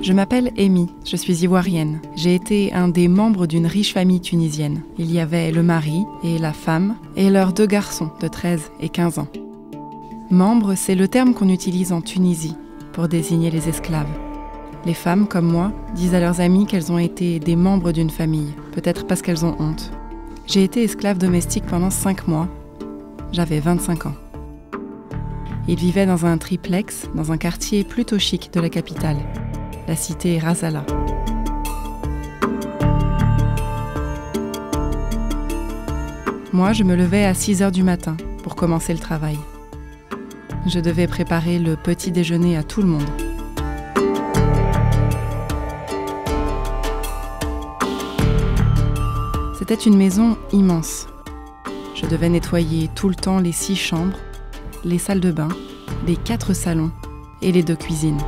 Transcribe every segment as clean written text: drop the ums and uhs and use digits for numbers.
Je m'appelle Amy, je suis ivoirienne. J'ai été un des membres d'une riche famille tunisienne. Il y avait le mari et la femme et leurs 2 garçons de 13 et 15 ans. Membre, c'est le terme qu'on utilise en Tunisie pour désigner les esclaves. Les femmes, comme moi, disent à leurs amis qu'elles ont été des membres d'une famille, peut-être parce qu'elles ont honte. J'ai été esclave domestique pendant 5 mois. J'avais 25 ans. Ils vivaient dans un triplex, dans un quartier plutôt chic de la capitale, la cité Razala. Moi, je me levais à 6 heures du matin pour commencer le travail. Je devais préparer le petit déjeuner à tout le monde. C'était une maison immense. Je devais nettoyer tout le temps les 6 chambres, les salles de bain, les 4 salons et les 2 cuisines.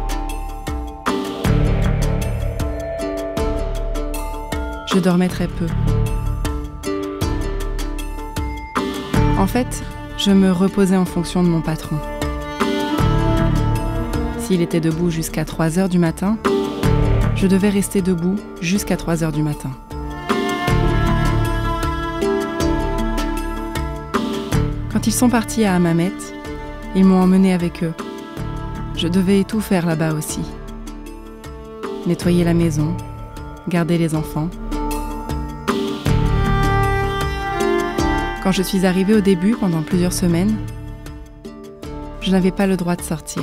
Je dormais très peu. En fait, je me reposais en fonction de mon patron. S'il était debout jusqu'à 3 heures du matin, je devais rester debout jusqu'à 3 heures du matin. Quand ils sont partis à Hammamet, ils m'ont emmené avec eux. Je devais tout faire là-bas aussi. Nettoyer la maison, garder les enfants. Quand je suis arrivée au début, pendant plusieurs semaines, je n'avais pas le droit de sortir.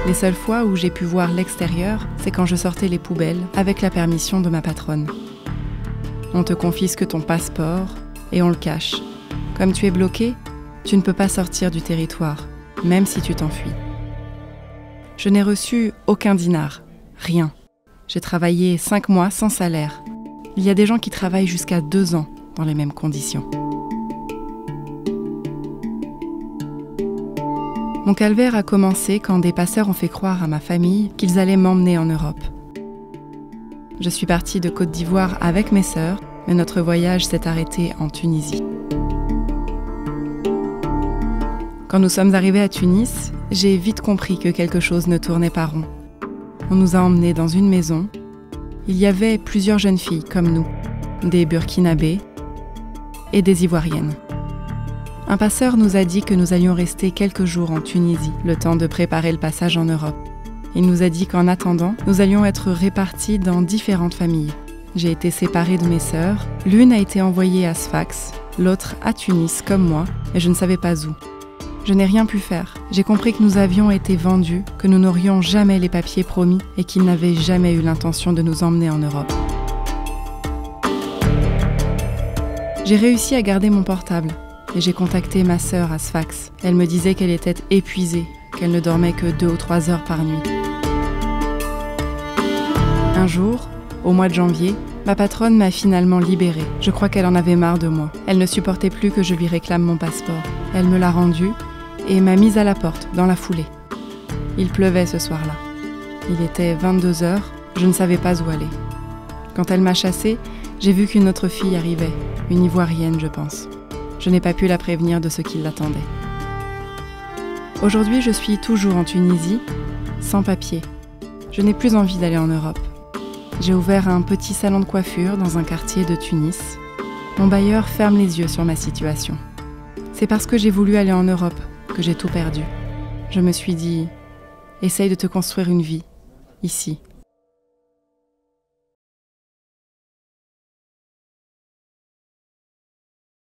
Les seules fois où j'ai pu voir l'extérieur, c'est quand je sortais les poubelles avec la permission de ma patronne. On te confisque ton passeport et on le cache. Comme tu es bloqué, tu ne peux pas sortir du territoire, même si tu t'enfuis. Je n'ai reçu aucun dinar, rien. J'ai travaillé 5 mois sans salaire. Il y a des gens qui travaillent jusqu'à 2 ans dans les mêmes conditions. Mon calvaire a commencé quand des passeurs ont fait croire à ma famille qu'ils allaient m'emmener en Europe. Je suis partie de Côte d'Ivoire avec mes sœurs, mais notre voyage s'est arrêté en Tunisie. Quand nous sommes arrivés à Tunis, j'ai vite compris que quelque chose ne tournait pas rond. On nous a emmenés dans une maison. Il y avait plusieurs jeunes filles comme nous, des Burkinabés et des Ivoiriennes. Un passeur nous a dit que nous allions rester quelques jours en Tunisie, le temps de préparer le passage en Europe. Il nous a dit qu'en attendant, nous allions être répartis dans différentes familles. J'ai été séparée de mes sœurs. L'une a été envoyée à Sfax, l'autre à Tunis, comme moi, et je ne savais pas où. Je n'ai rien pu faire. J'ai compris que nous avions été vendus, que nous n'aurions jamais les papiers promis et qu'ils n'avaient jamais eu l'intention de nous emmener en Europe. J'ai réussi à garder mon portable. Et j'ai contacté ma sœur à Sfax. Elle me disait qu'elle était épuisée, qu'elle ne dormait que 2 ou 3 heures par nuit. Un jour, au mois de janvier, ma patronne m'a finalement libérée. Je crois qu'elle en avait marre de moi. Elle ne supportait plus que je lui réclame mon passeport. Elle me l'a rendu et m'a mise à la porte dans la foulée. Il pleuvait ce soir-là. Il était 22 heures, je ne savais pas où aller. Quand elle m'a chassée, j'ai vu qu'une autre fille arrivait, une Ivoirienne, je pense. Je n'ai pas pu la prévenir de ce qui l'attendait. Aujourd'hui, je suis toujours en Tunisie, sans papier. Je n'ai plus envie d'aller en Europe. J'ai ouvert un petit salon de coiffure dans un quartier de Tunis. Mon bailleur ferme les yeux sur ma situation. C'est parce que j'ai voulu aller en Europe que j'ai tout perdu. Je me suis dit, essaye de te construire une vie, ici.